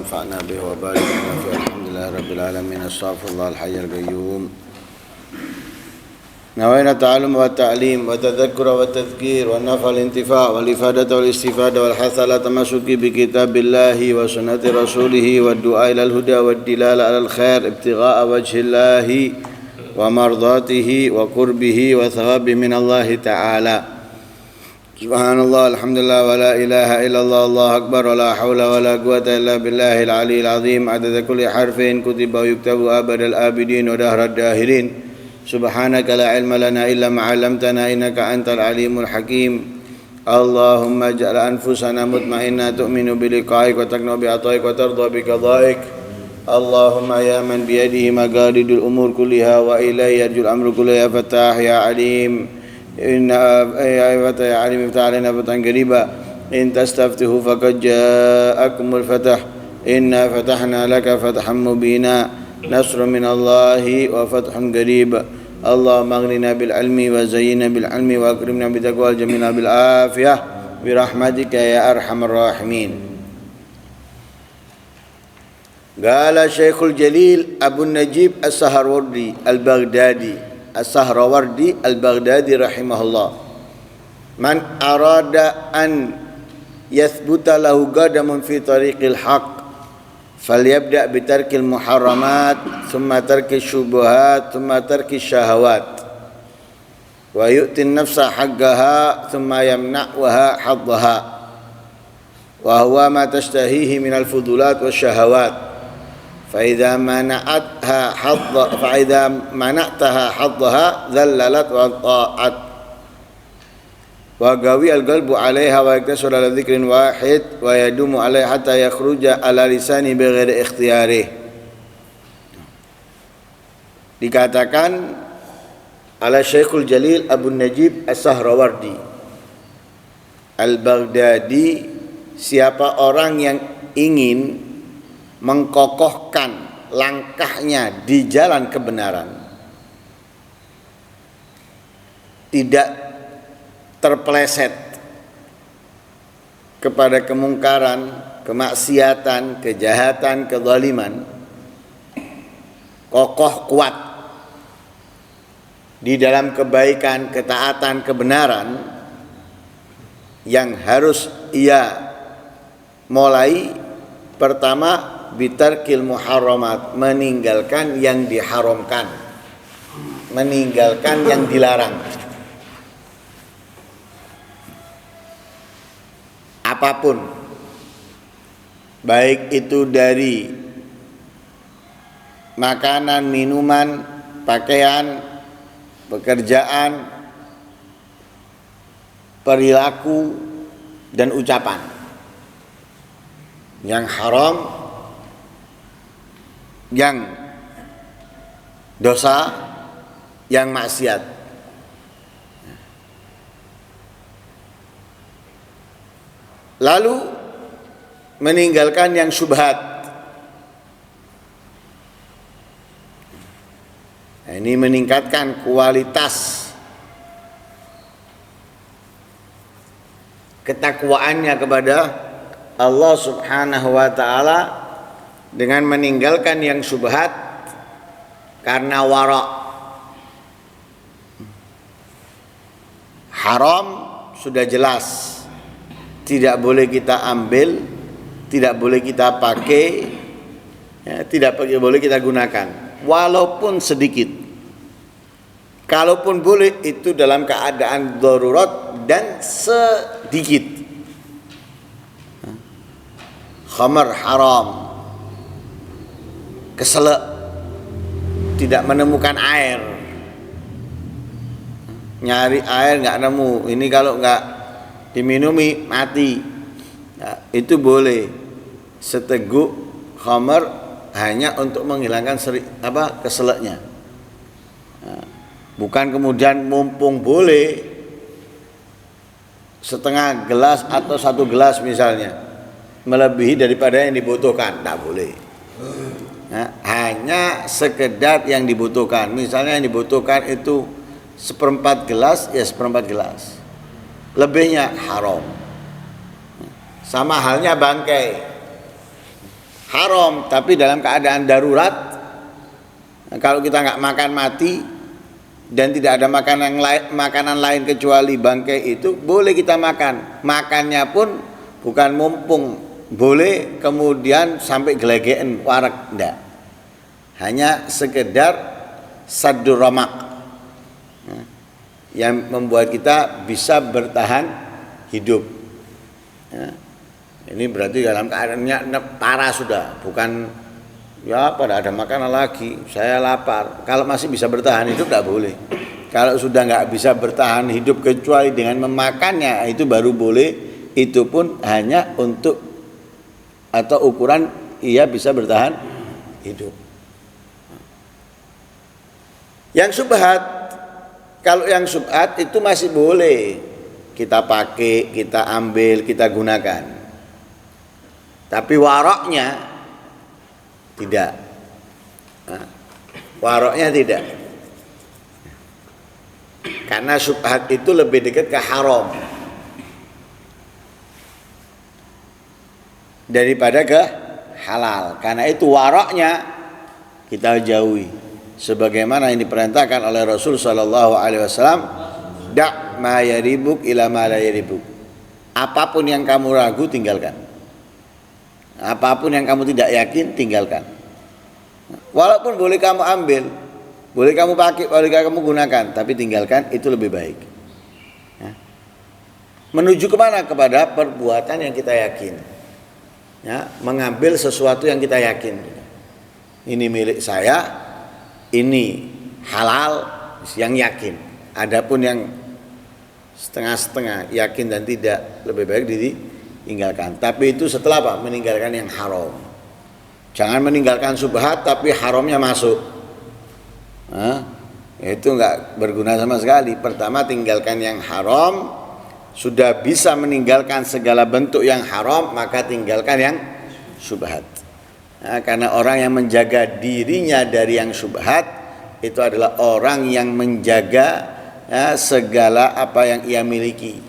وانفعنا به وبارك لنا فيه. الحمد لله رب العالمين. استغفر الله الحي القيوم. نوينا التعلم والتعليم والتذكر والتذكير والنفع والانتفاع والإفادة والاستفادة والحث على التمسك بكتاب الله وسنة رسوله والدعاء إلى الهدى والدلالة على الخير ابتغاء وجه الله ومرضاته وقربه وثوابه من الله تعالى. Subhanallah, alhamdulillah, wa la ilaha illallah, Allahu akbar, wa la hawla wa la quwata illa billahil aliyyil azim. Adada kulli harfin kutiba wa yuktabu abadal abidin wa dahrad dahirin. Subhanaka la ilma lana illa ma 'allamtana innaka antal alimul hakim. Allahumma ij'al anfusana mutmainnah tu'minu bi liqa'ik wa taqnu bi ata'ik wa tarda bi qada'ik. Allahumma ya man bi yadihi maqalidul umur kulliha wa ilayhi yarjul amru kullihi ya fattah ya alim. Inna ayat ya alim iftah alaina fathan qariba in tastaftihu faqad ja'akumul fath inna fatahna laka fathan mubina nasrun minallahi wa fathun qarib. Allahumma aghnina bil ilmi wa zayyinna bil ilmi wa akrimna bit taqwa wa jamilna bil afiyah bi rahmatika ya arhamar rahimin. Qala Syekhul Jalil Abu Najib As-Sahrawardi Al-Baghdadi rahimahullah, man arada an yathbuta lahu qadamun fi tariqil haqq falyabda' bi tarkil muharramat thumma tarkil syubuhat thumma tarkil syahawat wa yu'ti an-nafsa haqqaha thumma yamna'uha haddaha wa huwa ma tashtahihi min al-fudulat wasyahawat. فإذا منعتها حظها ذللت وطاعت وقوي القلب عليها ويقتصر على ذكر واحد ويدوم عليه حتى يخرج على لسانه بغير اختياره. Dikatakan oleh Syekhul Jalil Abu Najib As-Sahrawardi Al-Baghdadi, siapa orang yang ingin mengkokohkan langkahnya di jalan kebenaran, tidak terpeleset kepada kemungkaran, kemaksiatan, kejahatan, kezaliman, kokoh kuat di dalam kebaikan, ketaatan, kebenaran, yang harus ia mulai pertama bitarkil muharramat, meninggalkan yang diharamkan, meninggalkan yang dilarang. Apapun, baik itu dari makanan, minuman, pakaian, pekerjaan, perilaku, dan ucapan yang haram, yang dosa, yang maksiat. Lalu meninggalkan yang syubhat. Nah, ini meningkatkan kualitas ketakwaannya kepada Allah Subhanahu wa ta'ala dengan meninggalkan yang syubhat karena wara. Haram sudah jelas, tidak boleh kita ambil, tidak boleh kita pakai, ya, tidak boleh kita gunakan walaupun sedikit. Kalaupun boleh itu dalam keadaan darurat dan sedikit. Khamar haram, keselak, tidak menemukan air, nyari air nggak nemu, ini kalau nggak diminumi mati. Nah, itu boleh seteguk khamar hanya untuk menghilangkan keselaknya. Nah, bukan kemudian mumpung boleh setengah gelas atau 1 gelas misalnya, melebihi daripada yang dibutuhkan, tak boleh. Nah, hanya sekedar yang dibutuhkan. Misalnya yang dibutuhkan itu 1/4 gelas, ya 1/4 gelas. Lebihnya haram. Sama halnya bangkai. haram, tapi dalam keadaan darurat, kalau kita nggak makan mati dan tidak ada makanan lain kecuali bangkai itu, boleh kita makan. Makannya pun bukan mumpung, boleh kemudian sampai gelegeen warak, enggak. Hanya sekedar saddur ramak, yang membuat kita bisa bertahan hidup. Ini berarti dalam keadaannya parah sudah, bukan ya pada ada makanan lagi, saya lapar. Kalau masih bisa bertahan hidup tidak boleh. Kalau sudah nggak bisa bertahan hidup kecuali dengan memakannya, itu baru boleh. Itu pun hanya untuk atau ukuran ia bisa bertahan hidup. Yang syubhat, kalau yang syubhat itu masih boleh kita pakai, kita ambil, kita gunakan. Tapi waroknya tidak. Waroknya tidak. Karena syubhat itu lebih dekat ke haram daripada ke halal. Karena itu waroknya kita jauhi. Sebagaimana yang diperintahkan oleh Rasul sallallahu alaihi wasallam, da' ma yaribuk ila ma la yaribuk. Apapun yang kamu ragu tinggalkan. Apapun yang kamu tidak yakin tinggalkan. Walaupun boleh kamu ambil, boleh kamu pakai, boleh kamu gunakan, tapi tinggalkan, itu lebih baik. Menuju kemana? Kepada perbuatan yang kita yakin. Ya, mengambil sesuatu yang kita yakin. Ini milik saya, ini halal, yang yakin. Adapun yang setengah-setengah, yakin dan tidak, lebih baik ditinggalkan. Tapi itu setelah apa? Meninggalkan yang haram. Jangan meninggalkan subhat tapi haramnya masuk. Itu enggak berguna sama sekali. Pertama, tinggalkan yang haram. Sudah bisa meninggalkan segala bentuk yang haram, maka tinggalkan yang subhat. Karena orang yang menjaga dirinya dari yang syubhat itu adalah orang yang menjaga segala apa yang ia miliki,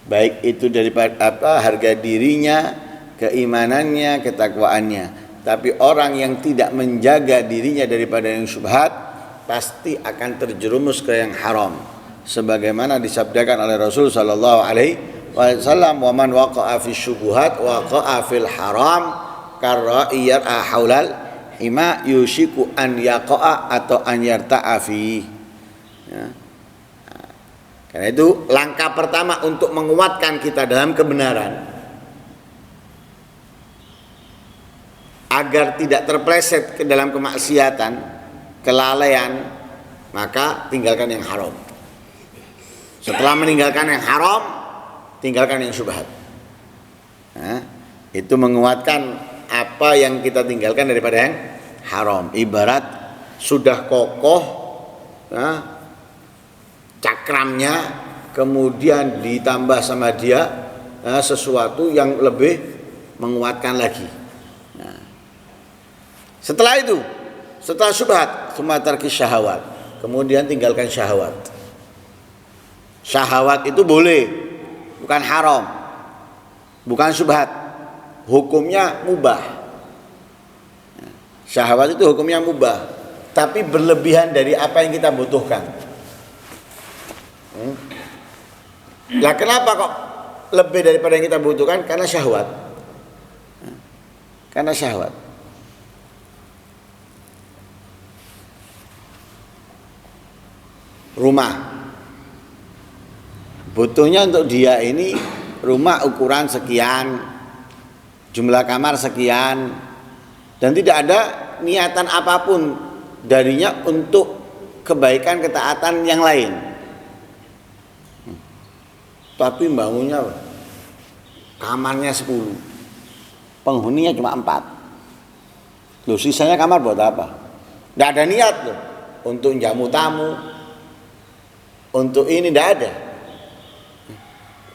baik itu daripada harga dirinya, keimanannya, ketakwaannya. Tapi orang yang tidak menjaga dirinya daripada yang syubhat pasti akan terjerumus ke yang haram, sebagaimana disabdakan oleh Rasul sallallahu alaihi wasallam, "Wa man waqa'a fi syubhat waqa'a fil haram karra'iyar haulal hima yushiku an yaqa'a atau an yarta'a fi." Karena itu langkah pertama untuk menguatkan kita dalam kebenaran agar tidak terpleset ke dalam kemaksiatan, kelalaian, maka tinggalkan yang haram. Setelah meninggalkan yang haram, tinggalkan yang syubhat. Itu menguatkan apa yang kita tinggalkan daripada yang haram. Ibarat sudah kokoh cakramnya, kemudian ditambah sama dia sesuatu yang lebih menguatkan lagi. Setelah itu, setelah syubhat, tarki syahwat, kemudian tinggalkan syahwat. Syahwat itu boleh, bukan haram, bukan syubhat. Hukumnya mubah. Syahwat itu hukumnya mubah, tapi berlebihan dari apa yang kita butuhkan. Lah kenapa kok lebih daripada yang kita butuhkan? Karena syahwat. Karena syahwat. Rumah, butuhnya untuk dia ini rumah ukuran sekian, jumlah kamar sekian, dan tidak ada niatan apapun darinya untuk kebaikan ketaatan yang lain. Tapi bangunnya kamarnya 10, penghuninya cuma 4. Loh, sisanya kamar buat apa? Tidak ada niat loh untuk jamu tamu, untuk ini tidak ada.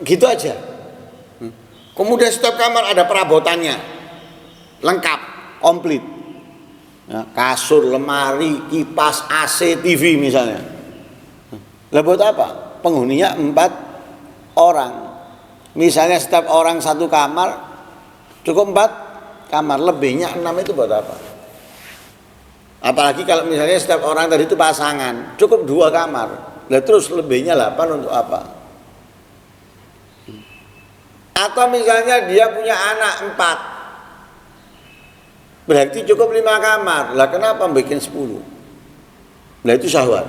Gitu aja. Kemudian setiap kamar ada perabotannya, lengkap, komplit. Kasur, lemari, kipas, AC, TV misalnya. Lah buat apa? Penghuninya 4 orang. Misalnya setiap orang 1 kamar, cukup 4 kamar, lebihnya 6 itu buat apa? Apalagi kalau misalnya setiap orang tadi itu pasangan, cukup 2 kamar. Lah terus lebihnya 8 untuk apa? Atau misalnya dia punya anak 4, berarti cukup 5 kamar. Lah kenapa bikin 10? Lah itu syahwat.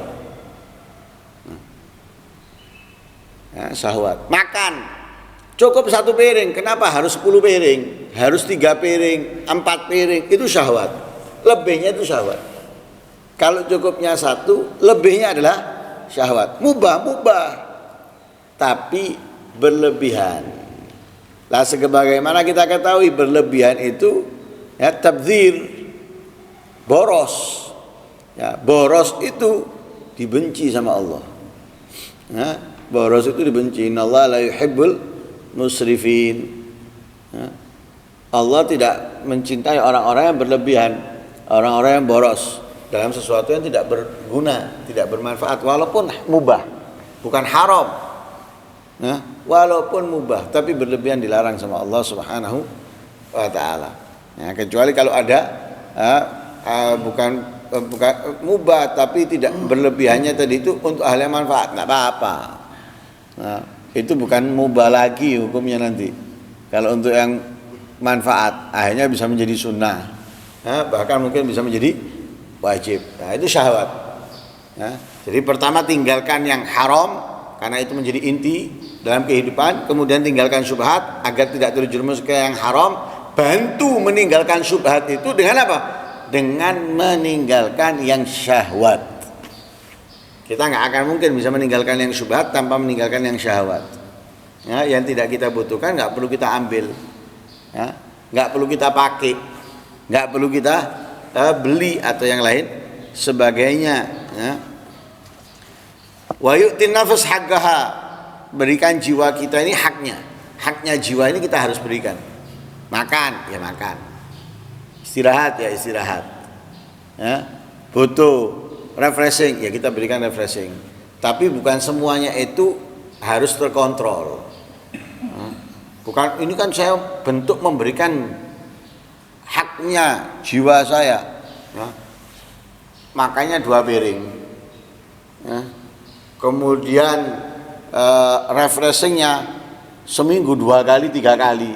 Ya, syahwat. Makan cukup 1 piring, kenapa harus 10 piring? Harus 3 piring, 4 piring, itu syahwat. Lebihnya itu syahwat. Kalau cukupnya 1, lebihnya adalah syahwat. Mubah, tapi berlebihan. Lah sebagaimana kita ketahui berlebihan itu ya tabdzir, boros. Ya, boros itu dibenci sama Allah. Ya, boros itu dibenci. Innallaha la yuhibbul musrifin. Ya. Allah tidak mencintai orang-orang yang berlebihan, orang-orang yang boros dalam sesuatu yang tidak berguna, tidak bermanfaat, walaupun mubah, bukan haram. Ya, walaupun mubah, tapi berlebihan dilarang sama Allah Subhanahu wa taala. Ya, kecuali kalau ada bukan mubah tapi tidak berlebihannya tadi itu untuk hal yang manfaat, enggak apa-apa. Nah, itu bukan mubah lagi hukumnya nanti. Kalau untuk yang manfaat, akhirnya bisa menjadi sunnah, bahkan mungkin bisa menjadi wajib. Nah, itu syahwat. Ya, jadi pertama tinggalkan yang haram karena itu menjadi inti dalam kehidupan. Kemudian tinggalkan syubhat agar tidak terjerumus ke yang haram. Bantu meninggalkan syubhat itu dengan apa? Dengan meninggalkan yang syahwat. Kita nggak akan mungkin bisa meninggalkan yang syubhat tanpa meninggalkan yang syahwat. Ya, yang tidak kita butuhkan nggak perlu kita ambil, ya, nggak perlu kita pakai, nggak perlu kita beli atau yang lain sebagainya. Ya. Wa yu'tin nafs haqqaha, berikan jiwa kita ini haknya. Haknya jiwa ini kita harus berikan. Makan, ya makan. Istirahat, ya istirahat. Ya. Butuh refreshing, ya kita berikan refreshing. Tapi bukan semuanya itu harus terkontrol. Bukan, ini kan saya bentuk memberikan haknya jiwa saya. Ya. Makanya 2 piring. Ya. Kemudian refreshingnya seminggu 2 kali 3 kali.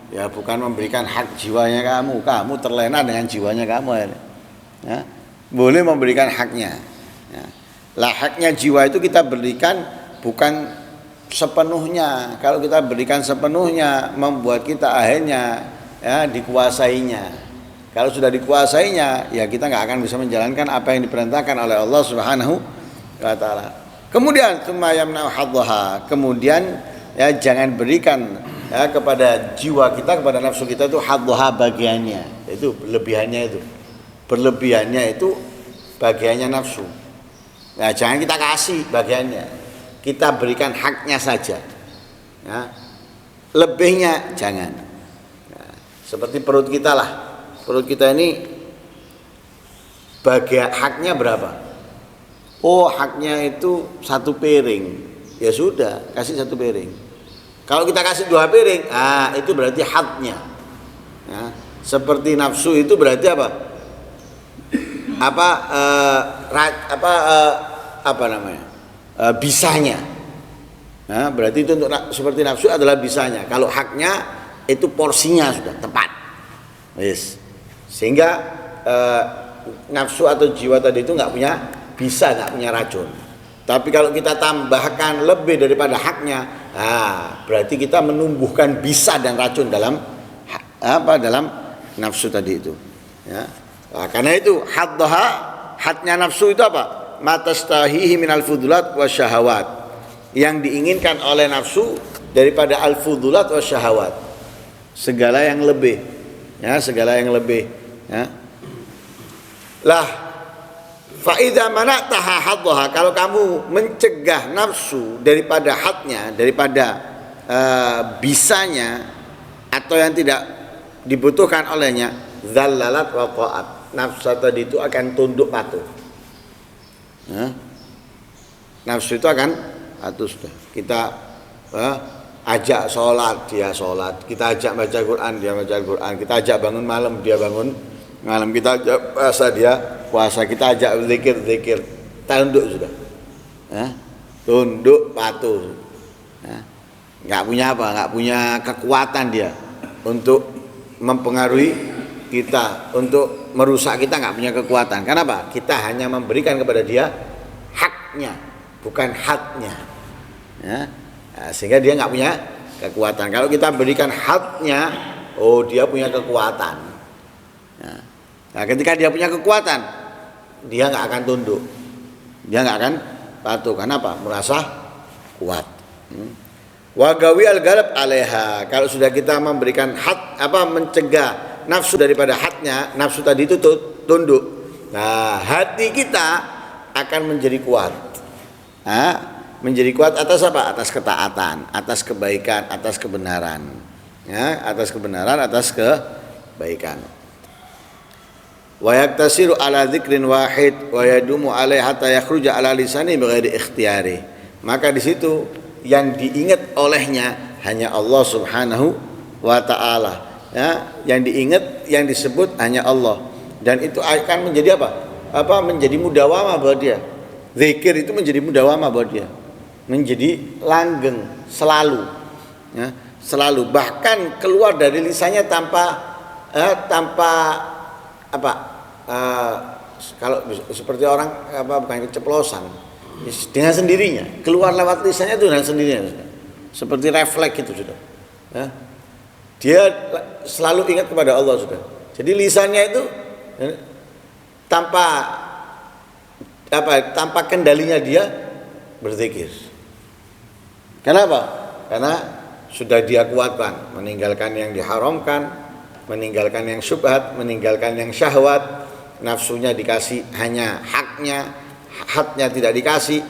Ya bukan memberikan hak jiwanya kamu terlena dengan jiwanya kamu. Ya. Boleh memberikan haknya. Ya. Lah haknya jiwa itu kita berikan bukan sepenuhnya. Kalau kita berikan sepenuhnya membuat kita akhirnya ya dikuasainya. Kalau sudah dikuasainya, ya kita nggak akan bisa menjalankan apa yang diperintahkan oleh Allah Subhanahu wa taala. Kemudian kemudian ya jangan berikan ya kepada jiwa kita, kepada nafsu kita itu hadhaha bagiannya. Itu berlebihannya itu. Berlebihannya itu bagiannya nafsu. Nah, jangan kita kasih bagiannya. Kita berikan haknya saja. Ya. Lebihnya jangan. Nah, seperti perut kita lah. Perut kita ini bagian haknya berapa? Oh, haknya itu 1 piring. Ya sudah, kasih 1 piring. Kalau kita kasih 2 piring, itu berarti haknya. Ya. Seperti nafsu itu berarti apa? Apa namanya? Bisanya. Nah, berarti itu untuk seperti nafsu adalah bisanya. Kalau haknya itu porsinya sudah tepat. Yes. Sehingga nafsu atau jiwa tadi itu nggak punya racun. Tapi kalau kita tambahkan lebih daripada haknya, berarti kita menumbuhkan bisa dan racun dalam nafsu tadi itu. Ya. Nah, karena itu hadnya nafsu itu apa? Matastahihi minal fudulat wasyahawat. Yang diinginkan oleh nafsu daripada al-fudulat wasyahawat. Segala yang lebih. Ya, segala yang lebih. Ya. Lah, fa'idha mana'taha haddaha, kalau kamu mencegah nafsu daripada hadnya, daripada bisanya atau yang tidak dibutuhkan olehnya, zallalat wa ta'at, nafsu tadi itu akan tunduk patuh. Nafsu itu akan patuh sudah. Kita ajak sholat, dia sholat. Kita ajak baca Quran, dia baca Quran. Kita ajak bangun malam, dia bangun malam. Kita ajak puasa, dia puasa. Kita ajak zikir. Tunduk sudah. Tunduk, patuh. Nggak punya apa? Nggak punya kekuatan dia untuk mempengaruhi kita, untuk merusak kita, nggak punya kekuatan. Kenapa? Kita hanya memberikan kepada dia haknya, bukan haknya. Nah, sehingga dia nggak punya kekuatan. Kalau kita berikan haknya, oh dia punya kekuatan. Nah, ketika dia punya kekuatan, dia nggak akan tunduk, dia nggak akan patuh. Kenapa? Merasa kuat. Wagawi al-galab alaiha. Kalau sudah kita memberikan hak, mencegah nafsu daripada haknya, nafsu tadi itu tunduk. Nah, hati kita akan menjadi kuat. Menjadi kuat atas apa? Atas ketaatan, atas kebaikan, atas kebenaran. Atas kebenaran, atas kebaikan. Wa yaktasiru ala dzikrin wahid wa yadumu alaihi hatta yakhruja ala lisani bighairi ikhtiyari. Maka di situ yang diingat olehnya hanya Allah Subhanahu wa taala. Yang diingat, yang disebut hanya Allah. Dan itu akan menjadi apa? Menjadi mudawamah buat dia. Zikir itu menjadi mudawamah buat dia. Menjadi langgeng selalu, selalu, bahkan keluar dari lisannya tanpa kalau seperti orang bukan keceplosan, dengan sendirinya keluar lewat lisannya itu dengan sendirinya, seperti refleks itu sudah. Dia selalu ingat kepada Allah sudah. Jadi lisannya itu tanpa kendalinya dia berzikir. Kenapa? Karena sudah dia kuatkan, meninggalkan yang diharamkan, meninggalkan yang syubhat, meninggalkan yang syahwat. Nafsunya dikasih hanya haknya tidak dikasih,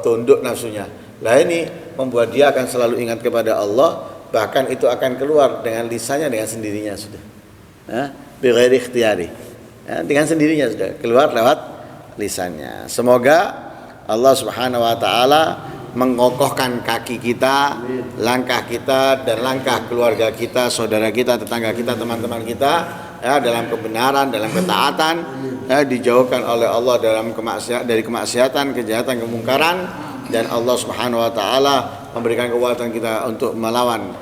tunduk nafsunya. Lah ini membuat dia akan selalu ingat kepada Allah, bahkan itu akan keluar dengan lisannya dengan sendirinya sudah. Bighairi ikhtiyari. Dengan sendirinya sudah keluar lewat lisannya. Semoga Allah Subhanahu wa taala mengokohkan kaki kita, langkah kita dan langkah keluarga kita, saudara kita, tetangga kita, teman-teman kita dalam kebenaran, dalam ketaatan, dijauhkan oleh Allah dari kemaksiatan, kejahatan, kemungkaran, dan Allah Subhanahu wa taala memberikan kekuatan kita untuk melawan,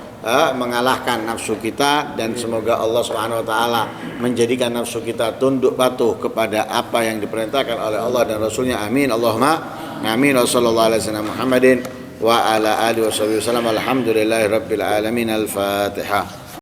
mengalahkan nafsu kita, dan semoga Allah Subhanahu wa taala menjadikan nafsu kita tunduk patuh kepada apa yang diperintahkan oleh Allah dan Rasulnya. Amin Allahumma amin. Wa sallallahu alaihi wasallam Muhammadin wa ala alihi wasallam. Alhamdulillahi rabbil alamin. Al-Fatihah.